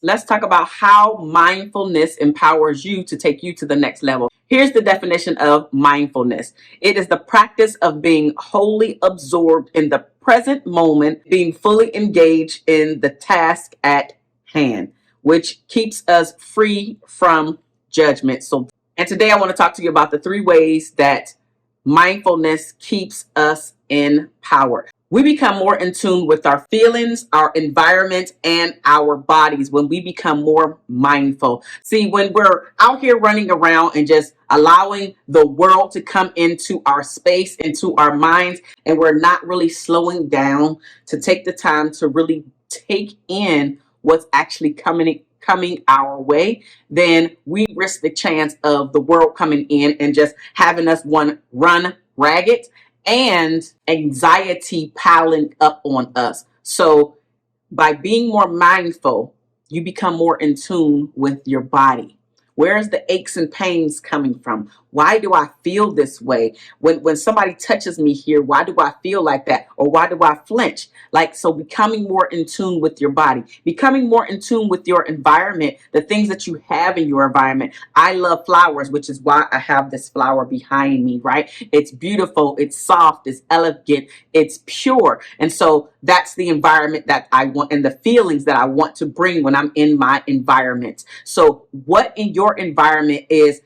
Let's talk about how mindfulness empowers you to take you to the next level. Here's the definition of mindfulness. It is the practice of being wholly absorbed in the present moment, being fully engaged in the task at hand, which keeps us free from judgment. And today I want to talk to you about the 3 ways that mindfulness keeps us in power. We become more in tune with our feelings, our environment, and our bodies when we become more mindful. See, when we're out here running around and just allowing the world to come into our space, into our minds, and we're not really slowing down to take the time to really take in what's actually coming our way, then we risk the chance of the world coming in and just having us run ragged and anxiety piling up on us. So by being more mindful, you become more in tune with your body. Where is the aches and pains coming from? Why do I feel this way? When somebody touches me here, why do I feel like that? Or why do I flinch? So becoming more in tune with your body, becoming more in tune with your environment, the things that you have in your environment. I love flowers, which is why I have this flower behind me, right? It's beautiful, it's soft, it's elegant, it's pure. And so that's the environment that I want and the feelings that I want to bring when I'm in my environment. So what in your environment is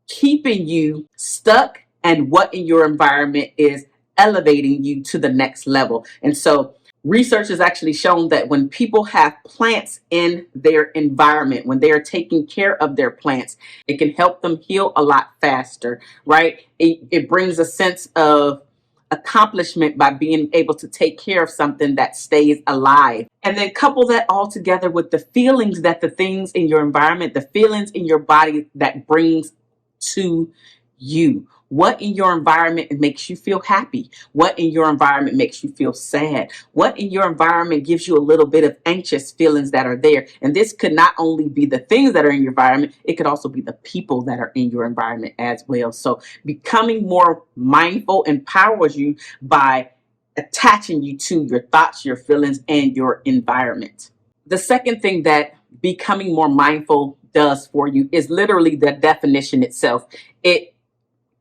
keeping you stuck, and what in your environment is elevating you to the next level? And so research has actually shown that when people have plants in their environment, when they are taking care of their plants, it can help them heal a lot faster, right? It brings a sense of accomplishment by being able to take care of something that stays alive. And then couple that all together with the feelings that the things in your environment, the feelings in your body that brings to you. What in your environment makes you feel happy? What in your environment makes you feel sad? What in your environment gives you a little bit of anxious feelings that are there? And this could not only be the things that are in your environment, it could also be the people that are in your environment as well. So becoming more mindful empowers you by attaching you to your thoughts, your feelings, and your environment. The second thing that becoming more mindful does for you is literally the definition itself. It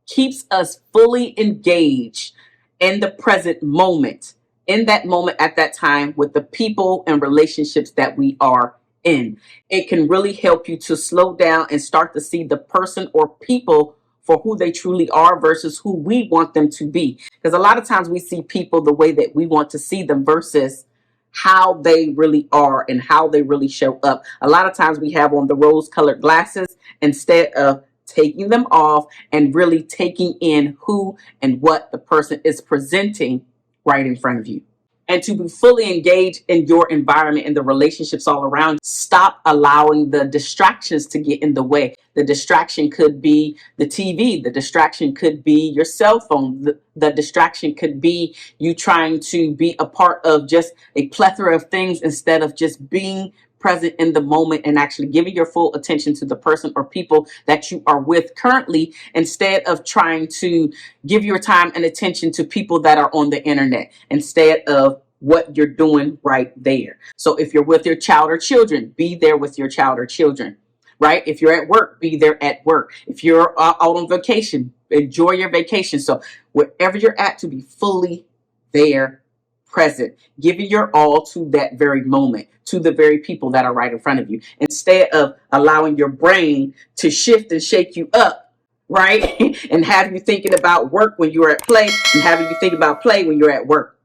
keeps us fully engaged in the present moment, in that moment at that time with the people and relationships that we are in. It can really help you to slow down and start to see the person or people for who they truly are versus who we want them to be. Because a lot of times we see people the way that we want to see them versus how they really are and how they really show up. A lot of times we have on the rose-colored glasses instead of taking them off and really taking in who and what the person is presenting right in front of you. And to be fully engaged in your environment and the relationships all around, stop allowing the distractions to get in the way. The distraction could be the TV. The distraction could be your cell phone. The distraction could be you trying to be a part of just a plethora of things instead of just being present in the moment and actually giving your full attention to the person or people that you are with currently, instead of trying to give your time and attention to people that are on the internet instead of what you're doing right there. So if you're with your child or children, be there with your child or children, right? If you're at work, be there at work. If you're out on vacation, enjoy your vacation. So wherever you're at, to be fully there, present, giving your all to that very moment, to the very people that are right in front of you, instead of allowing your brain to shift and shake you up, right? And have you thinking about work when you're at play and having you think about play when you're at work.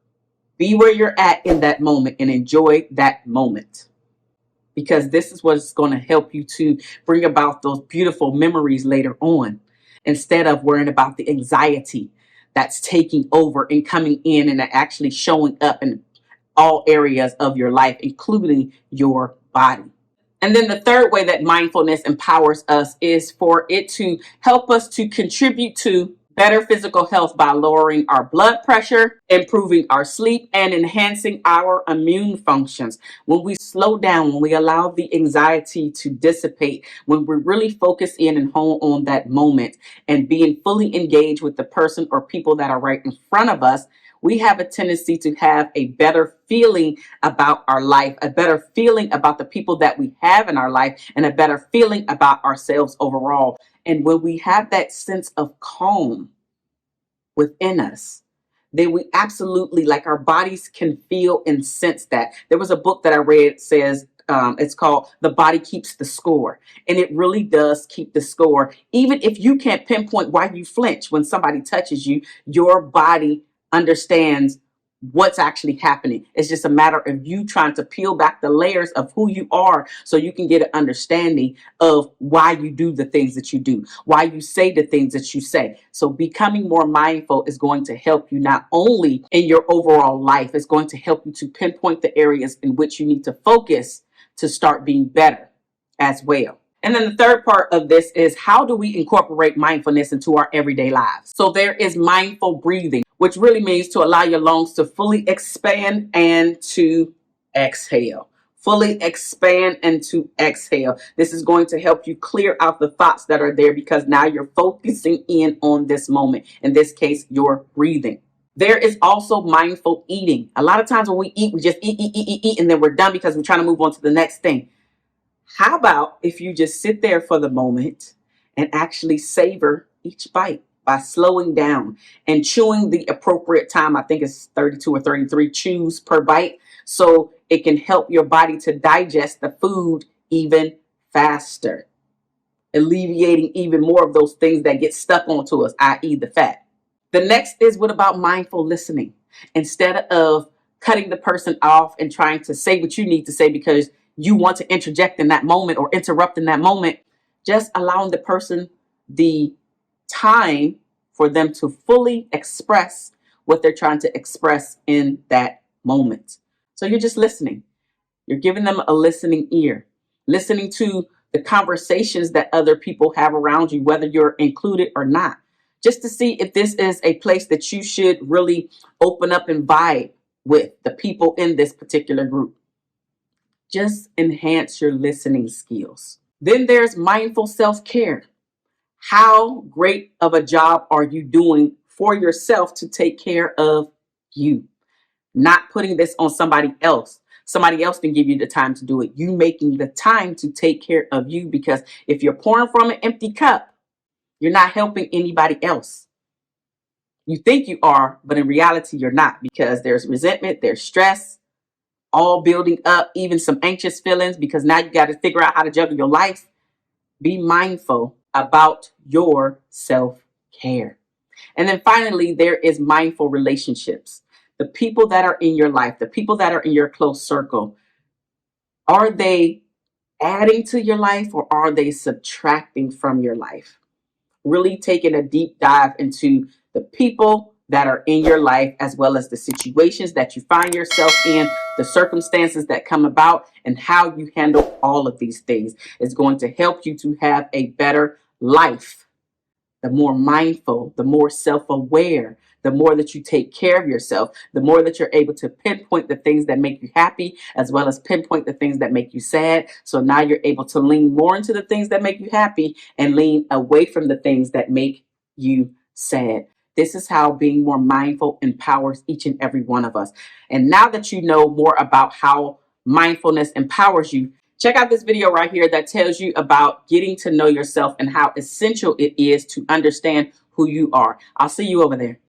Be where you're at in that moment and enjoy that moment, because this is what's going to help you to bring about those beautiful memories later on, instead of worrying about the anxiety that's taking over and coming in and actually showing up in all areas of your life, including your body. And then the third way that mindfulness empowers us is for it to help us to contribute to better physical health by lowering our blood pressure, improving our sleep, and enhancing our immune functions. When we slow down, when we allow the anxiety to dissipate, when we really focus in and hone on that moment and being fully engaged with the person or people that are right in front of us, we have a tendency to have a better feeling about our life, a better feeling about the people that we have in our life, and a better feeling about ourselves overall. And when we have that sense of calm within us, then we absolutely, like, our bodies can feel and sense that. There was a book that I read, says it's called The Body Keeps the Score. And it really does keep the score. Even if you can't pinpoint why you flinch when somebody touches you, your body understands what's actually happening. It's just a matter of you trying to peel back the layers of who you are so you can get an understanding of why you do the things that you do, why you say the things that you say. So becoming more mindful is going to help you not only in your overall life, it's going to help you to pinpoint the areas in which you need to focus to start being better as well. And then the third part of this is, how do we incorporate mindfulness into our everyday lives? So there is mindful breathing, which really means to allow your lungs to fully expand and to exhale. Fully expand and to exhale. This is going to help you clear out the thoughts that are there, because now you're focusing in on this moment. In this case, your breathing. There is also mindful eating. A lot of times when we eat, we just eat, and then we're done because we're trying to move on to the next thing. How about if you just sit there for the moment and actually savor each bite by slowing down and chewing the appropriate time? I think it's 32 or 33 chews per bite. So it can help your body to digest the food even faster, alleviating even more of those things that get stuck onto us, i.e. the fat. The next is, what about mindful listening? Instead of cutting the person off and trying to say what you need to say because you want to interject in that moment or interrupt in that moment, just allowing the person the time for them to fully express what they're trying to express in that moment. So you're just listening. You're giving them a listening ear, listening to the conversations that other people have around you, whether you're included or not, just to see if this is a place that you should really open up and vibe with the people in this particular group. Just enhance your listening skills. Then there's mindful self-care. How great of a job are you doing for yourself to take care of you? Not putting this on somebody else. Somebody else can give you the time to do it. You making the time to take care of you, because if you're pouring from an empty cup, you're not helping anybody else. You think you are, but in reality, you're not, because there's resentment, there's stress, all building up, even some anxious feelings, because now you got to figure out how to juggle your life. Be mindful about your self-care. And then finally, there is mindful relationships. The people that are in your life, the people that are in your close circle, are they adding to your life or are they subtracting from your life? Really taking a deep dive into the people that are in your life, as well as the situations that you find yourself in, the circumstances that come about, and how you handle all of these things is going to help you to have a better life. The more mindful, the more self-aware, the more that you take care of yourself, the more that you're able to pinpoint the things that make you happy, as well as pinpoint the things that make you sad. So now you're able to lean more into the things that make you happy and lean away from the things that make you sad. This is how being more mindful empowers each and every one of us. And now that you know more about how mindfulness empowers you, check out this video right here that tells you about getting to know yourself and how essential it is to understand who you are. I'll see you over there.